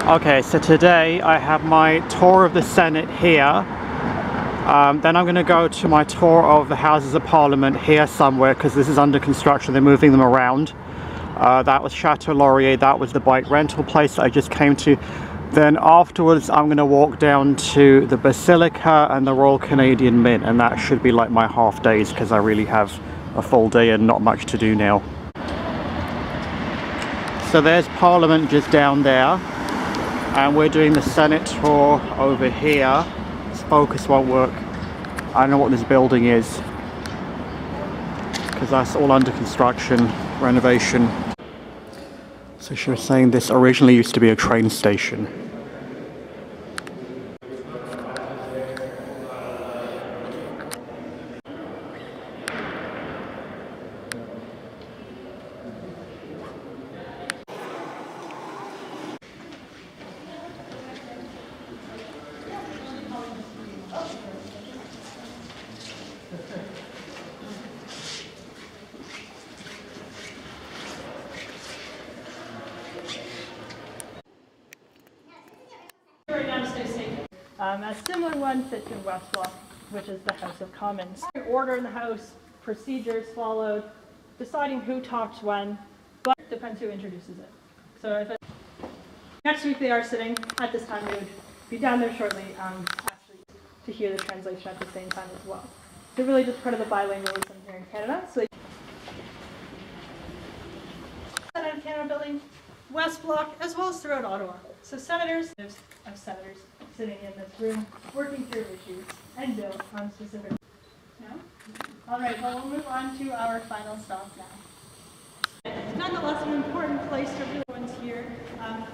Okay, so today I have my tour of the Senate here. Then I'm going to go to my tour of the Houses of Parliament here somewhere, because this is under construction. They're moving them around. That was Chateau Laurier. That was the bike rental place that I just came to. Then afterwards I'm going to walk down to the Basilica and the Royal Canadian Mint, and that should be like my half days, because I really have a full day and not much to do now. So there's Parliament just down there, and we're doing the Senate tour over here. This focus won't work. I don't know what this building is, because that's all under construction, renovation. So she was saying this originally used to be a train station. A similar one sits in West Block, which is the House of Commons. Order in the House, procedures followed, deciding who talks when, but it depends who introduces it. So if next week they are sitting, at this time we would be down there shortly, actually to hear the translation at the same time as well. They're really just part of the bilingualism here in Canada. So Senate of Canada building, West Block, as well as throughout Ottawa. So senators of senators sitting in this room, working through issues and bills on specific. No? All right, well, we'll move on to our final stop now. Nonetheless, an important place to really ones here.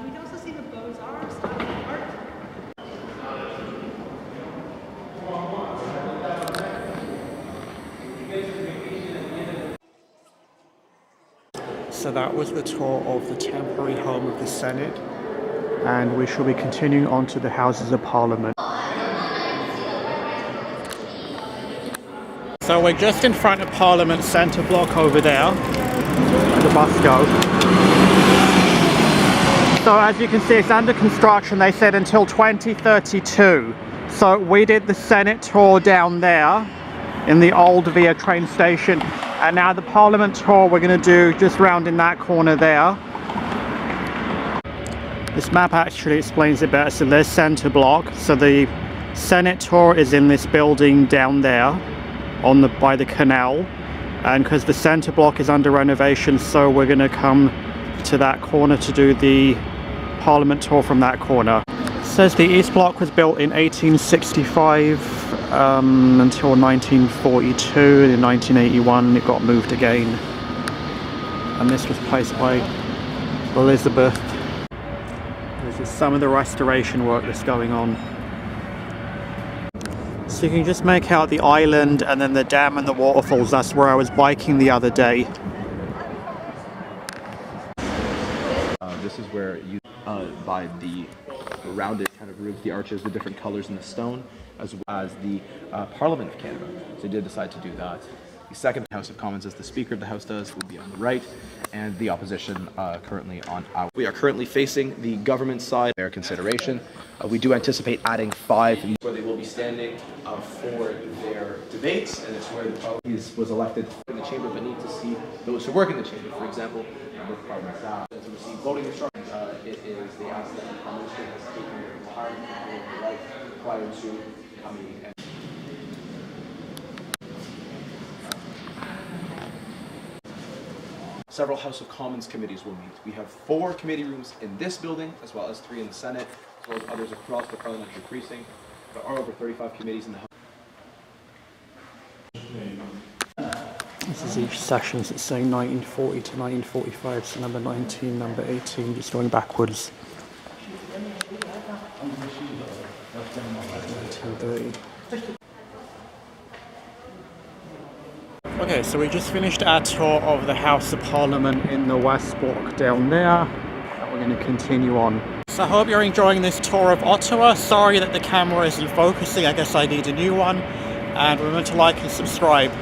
We also see the Beaux-Arts art. So that was the tour of the temporary home of the Senate, and we shall be continuing on to the Houses of Parliament. So we're just in front of Parliament Centre block over there, where the bus goes. So as you can see, it's under construction, they said, until 2032. So we did the Senate tour down there in the old Via train station, and now the Parliament tour we're going to do just round in that corner there. This map actually explains it better. So there's Centre block. So the Senate tour is in this building down there by the canal, and because the Centre block is under renovation, so we're going to come to that corner to do the Parliament tour from that corner. It says the East Block was built in 1865 until 1942. In 1981 it got moved again, and this was placed by Elizabeth. This is some of the restoration work that's going on. So you can just make out the island and then the dam and the waterfalls. That's where I was biking the other day. This is where you, by the rounded kind of roofs, the arches, the different colors in the stone, as well as the Parliament of Canada. So they did decide to do that. The second House of Commons, as the Speaker of the House does, would be on the right, and the opposition currently on our. We are currently facing the government side. Their consideration. We do anticipate adding 5 where they will be standing for their debates, and it's where the Parliament was elected in the chamber, but need to see those who work in the chamber. For example, the Parliament staff to receive voting instructions. It is they ask that the Prime Minister has taken their retirement from the right prior to coming in. Several House of Commons committees will meet. We have 4 committee rooms in this building, as well as 3 in the Senate, as well as others across the parliamentary precinct. There are over 35 committees in the House. This is each session, so it's saying 1940 to 1945, so number 19, number 18, just going backwards. 1930. Okay, so we just finished our tour of the House of Parliament in the West Block down there, and we're going to continue on. So I hope you're enjoying this tour of Ottawa. Sorry that the camera isn't focusing, I guess I need a new one. and remember to like and subscribe.